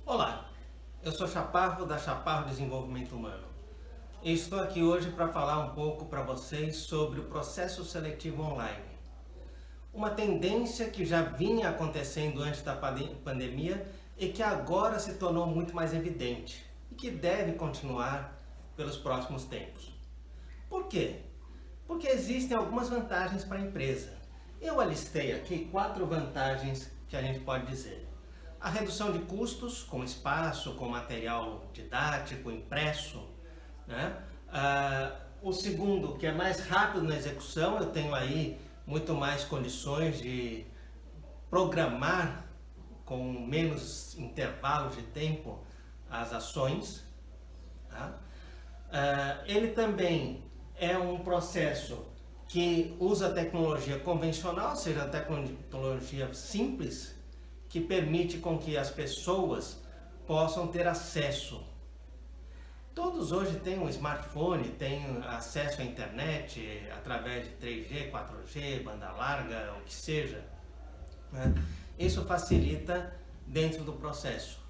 Olá, eu sou Chaparro da Chaparro Desenvolvimento Humano e estou aqui hoje para falar um pouco para vocês sobre o processo seletivo online. Uma tendência que já vinha acontecendo antes da pandemia e que agora se tornou muito mais evidente e que deve continuar pelos próximos tempos. Por quê? Porque existem algumas vantagens para a empresa. Eu alistei aqui 4 vantagens que a gente pode dizer. A redução de custos com espaço, com material didático, impresso, né? O segundo, que é mais rápido na execução, eu tenho aí muito mais condições de programar com menos intervalos de tempo as ações. Tá? Ele também é um processo que usa tecnologia convencional, ou seja, a tecnologia simples, que permite com que as pessoas possam ter acesso. Todos hoje têm um smartphone, têm acesso à internet através de 3G, 4G, banda larga, o que seja. Né? Isso facilita dentro do processo.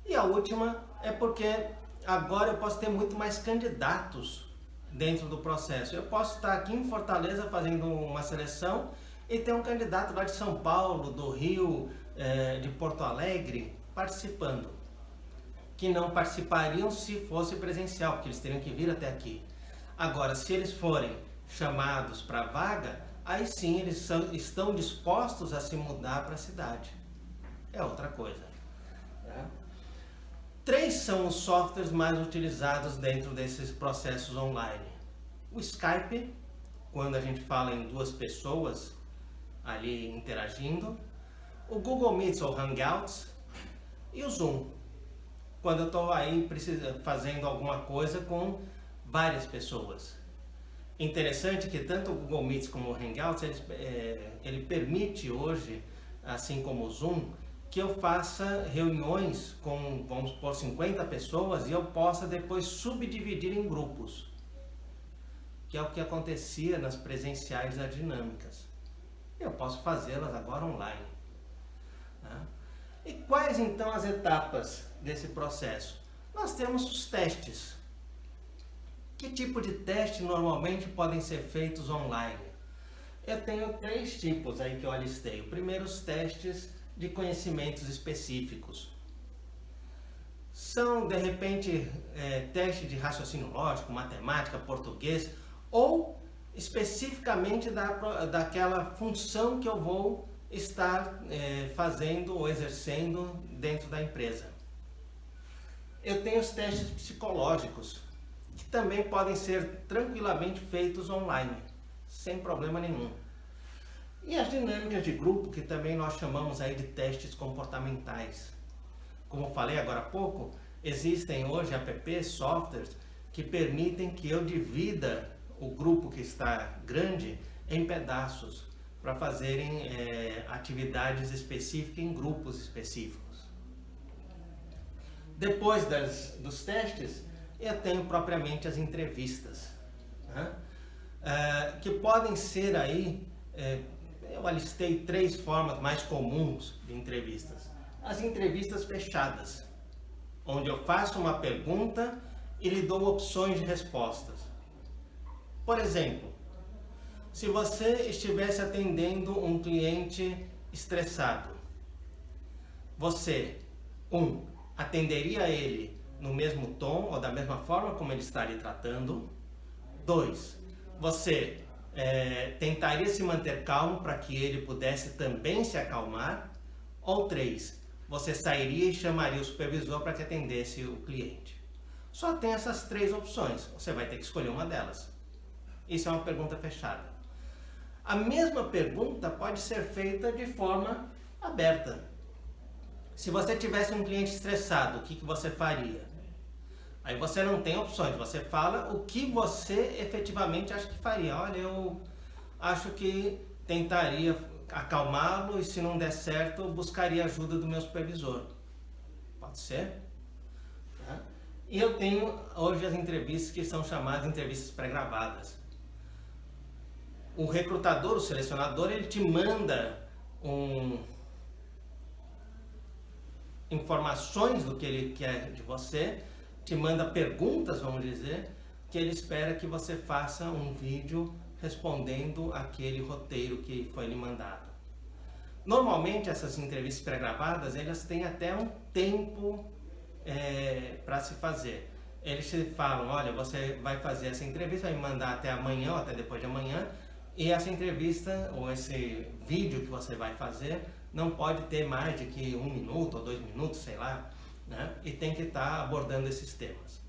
E a última é porque agora eu posso ter muito mais candidatos dentro do processo. Eu posso estar aqui em Fortaleza fazendo uma seleção e ter um candidato lá de São Paulo, do Rio, de Porto Alegre, participando, que não participariam se fosse presencial, porque eles teriam que vir até aqui. Agora, se eles forem chamados para a vaga, aí sim eles estão dispostos a se mudar para a cidade. É outra coisa. Né? 3 são os softwares mais utilizados dentro desses processos online. O Skype, quando a gente fala em 2 pessoas ali interagindo. O Google Meets ou Hangouts e o Zoom, quando eu estou aí fazendo alguma coisa com várias pessoas. Interessante que tanto o Google Meets como o Hangouts, ele permite hoje, assim como o Zoom, que eu faça reuniões com, vamos supor, 50 pessoas e eu possa depois subdividir em grupos, que é o que acontecia nas presenciais das dinâmicas. Eu posso fazê-las agora online. E quais então as etapas desse processo? Nós temos os testes. Que tipo de teste normalmente podem ser feitos online? Eu tenho 3 tipos aí que eu alistei. O primeiro, os testes de conhecimentos específicos. São, de repente, teste de raciocínio lógico, matemática, português, ou especificamente daquela função que eu vou estar fazendo ou exercendo dentro da empresa. Eu tenho os testes psicológicos, que também podem ser tranquilamente feitos online, sem problema nenhum. E as dinâmicas de grupo, que também nós chamamos aí de testes comportamentais. Como falei agora há pouco, existem hoje apps, softwares, que permitem que eu divida o grupo que está grande em pedaços, para fazerem atividades específicas em grupos específicos. Depois dos testes, eu tenho propriamente as entrevistas, né? Que podem ser aí, eu alistei 3 formas mais comuns de entrevistas. As entrevistas fechadas, onde eu faço uma pergunta e lhe dou opções de respostas. Por exemplo, se você estivesse atendendo um cliente estressado, você, atenderia ele no mesmo tom ou da mesma forma como ele está lhe tratando? 2, você tentaria se manter calmo para que ele pudesse também se acalmar? Ou 3, você sairia e chamaria o supervisor para que atendesse o cliente? Só tem essas 3 opções, você vai ter que escolher uma delas. Isso é uma pergunta fechada. A mesma pergunta pode ser feita de forma aberta. Se você tivesse um cliente estressado, o que você faria? Aí você não tem opções, você fala o que você efetivamente acha que faria. Olha, eu acho que tentaria acalmá-lo e se não der certo, buscaria ajuda do meu supervisor. Pode ser? E eu tenho hoje as entrevistas que são chamadas de entrevistas pré-gravadas. O recrutador, o selecionador, ele te manda informações do que ele quer de você, te manda perguntas, vamos dizer, que ele espera que você faça um vídeo respondendo aquele roteiro que foi lhe mandado. Normalmente essas entrevistas pré-gravadas, elas têm até um tempo para se fazer. Eles te falam, olha, você vai fazer essa entrevista, vai me mandar até amanhã ou até depois de amanhã, e essa entrevista ou esse vídeo que você vai fazer não pode ter mais de que 1 minuto ou 2 minutos, sei lá, né? E tem que estar abordando esses temas.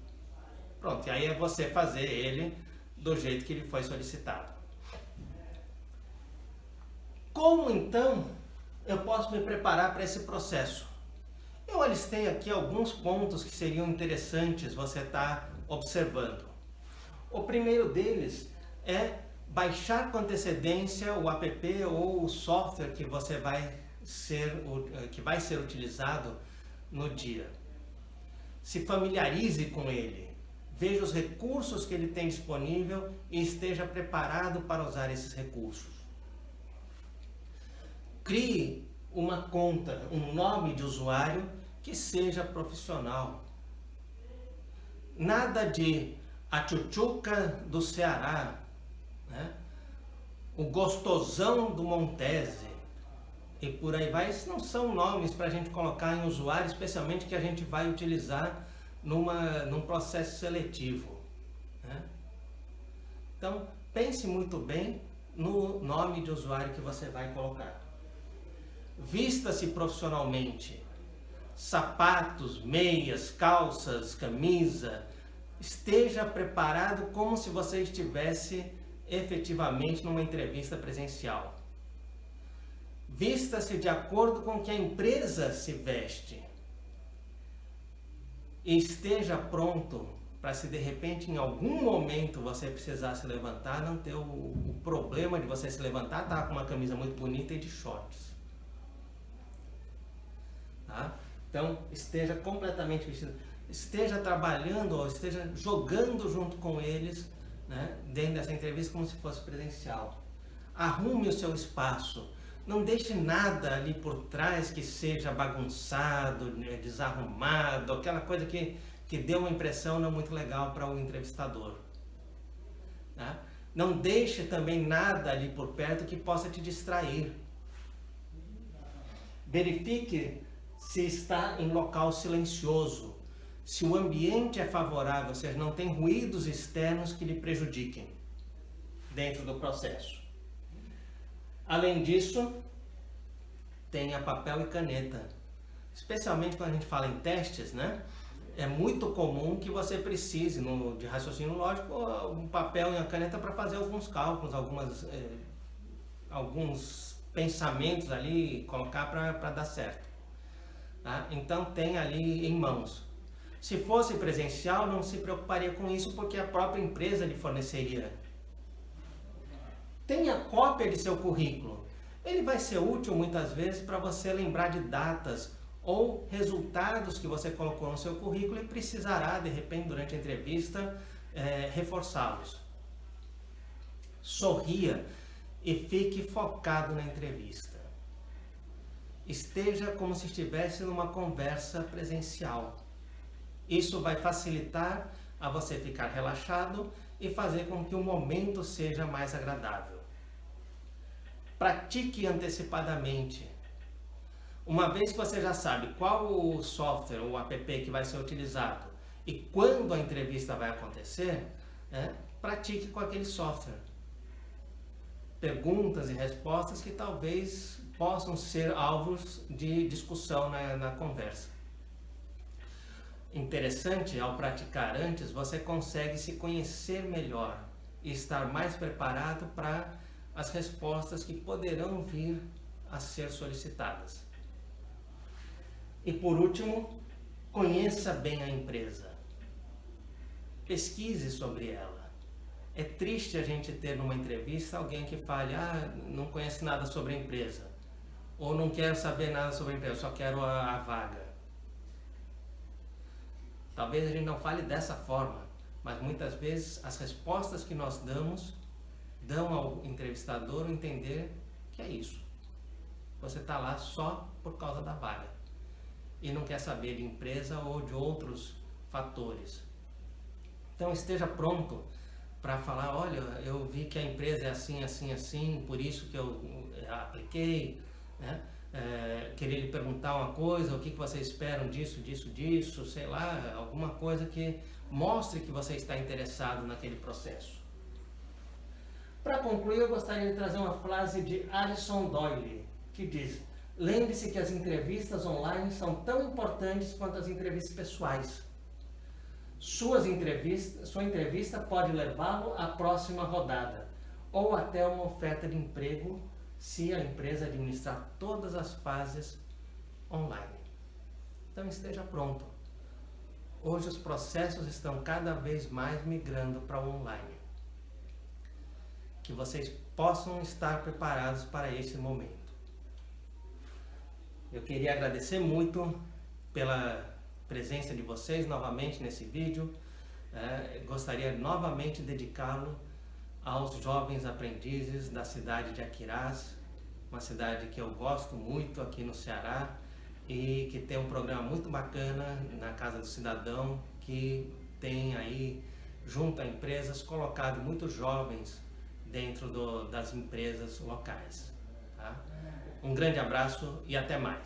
Pronto, e aí é você fazer ele do jeito que ele foi solicitado. Como então eu posso me preparar para esse processo? Eu alistei aqui alguns pontos que seriam interessantes você estar observando. O primeiro deles é baixar com antecedência o app ou o software que vai ser utilizado no dia. Se familiarize com ele, veja os recursos que ele tem disponível e esteja preparado para usar esses recursos. Crie uma conta, um nome de usuário que seja profissional. Nada de a tchutchuca do Ceará, né? O gostosão do Montese e por aí vai. Esses não são nomes para a gente colocar em usuário, especialmente que a gente vai utilizar num processo seletivo, né? Então, pense muito bem no nome de usuário que você vai colocar. Vista-se profissionalmente. Sapatos, meias, calças, camisa. Esteja preparado como se você estivesse efetivamente numa entrevista presencial. Vista-se de acordo com que a empresa se veste. E esteja pronto para, se de repente em algum momento você precisar se levantar, não ter o problema de você se levantar, tá com uma camisa muito bonita e de shorts. Tá? Então, esteja completamente vestido, esteja trabalhando ou esteja jogando junto com eles, né, dentro dessa entrevista como se fosse presencial. Arrume o seu espaço, não deixe nada ali por trás que seja bagunçado, né, desarrumado, aquela coisa que dê uma impressão não muito legal para o entrevistador. Tá? Não deixe também nada ali por perto que possa te distrair. Verifique se está em local silencioso, se o ambiente é favorável, ou seja, não tem ruídos externos que lhe prejudiquem dentro do processo. Além disso, tenha papel e caneta. Especialmente quando a gente fala em testes, né? É muito comum que você precise, de raciocínio lógico, um papel e uma caneta para fazer alguns cálculos, alguns pensamentos ali, colocar para dar certo. Tá? Então tem ali em mãos. Se fosse presencial, não se preocuparia com isso porque a própria empresa lhe forneceria. Tenha cópia de seu currículo. Ele vai ser útil muitas vezes para você lembrar de datas ou resultados que você colocou no seu currículo e precisará, de repente, durante a entrevista, reforçá-los. Sorria e fique focado na entrevista. Esteja como se estivesse numa conversa presencial. Isso vai facilitar a você ficar relaxado e fazer com que o momento seja mais agradável. Pratique antecipadamente. Uma vez que você já sabe qual o software ou app que vai ser utilizado e quando a entrevista vai acontecer, pratique com aquele software. Perguntas e respostas que talvez possam ser alvos de discussão na conversa. Interessante, ao praticar antes, você consegue se conhecer melhor e estar mais preparado para as respostas que poderão vir a ser solicitadas. E por último, conheça bem a empresa. Pesquise sobre ela. É triste a gente ter numa entrevista alguém que fale, não conhece nada sobre a empresa, ou não quero saber nada sobre a empresa, só quero a vaga. Talvez a gente não fale dessa forma, mas muitas vezes as respostas que nós dão ao entrevistador entender que é isso. Você está lá só por causa da vaga. e não quer saber de empresa ou de outros fatores. Então esteja pronto para falar, olha, eu vi que a empresa é assim, assim, assim, por isso que eu apliquei, né? Queria lhe perguntar uma coisa, o que vocês esperam disso, disso, disso, sei lá, alguma coisa que mostre que você está interessado naquele processo. Para concluir, eu gostaria de trazer uma frase de Alison Doyle, que diz: lembre-se que as entrevistas online são tão importantes quanto as entrevistas pessoais. Sua entrevista pode levá-lo à próxima rodada ou até uma oferta de emprego se a empresa administrar todas as fases online. Então esteja pronto. Hoje os processos estão cada vez mais migrando para o online. Que vocês possam estar preparados para esse momento. Eu queria agradecer muito pela presença de vocês novamente nesse vídeo. Gostaria novamente de dedicá-lo aos jovens aprendizes da cidade de Aquiraz, uma cidade que eu gosto muito aqui no Ceará e que tem um programa muito bacana na Casa do Cidadão, que tem aí, junto a empresas, colocado muitos jovens dentro das empresas locais. Tá? Um grande abraço e até mais.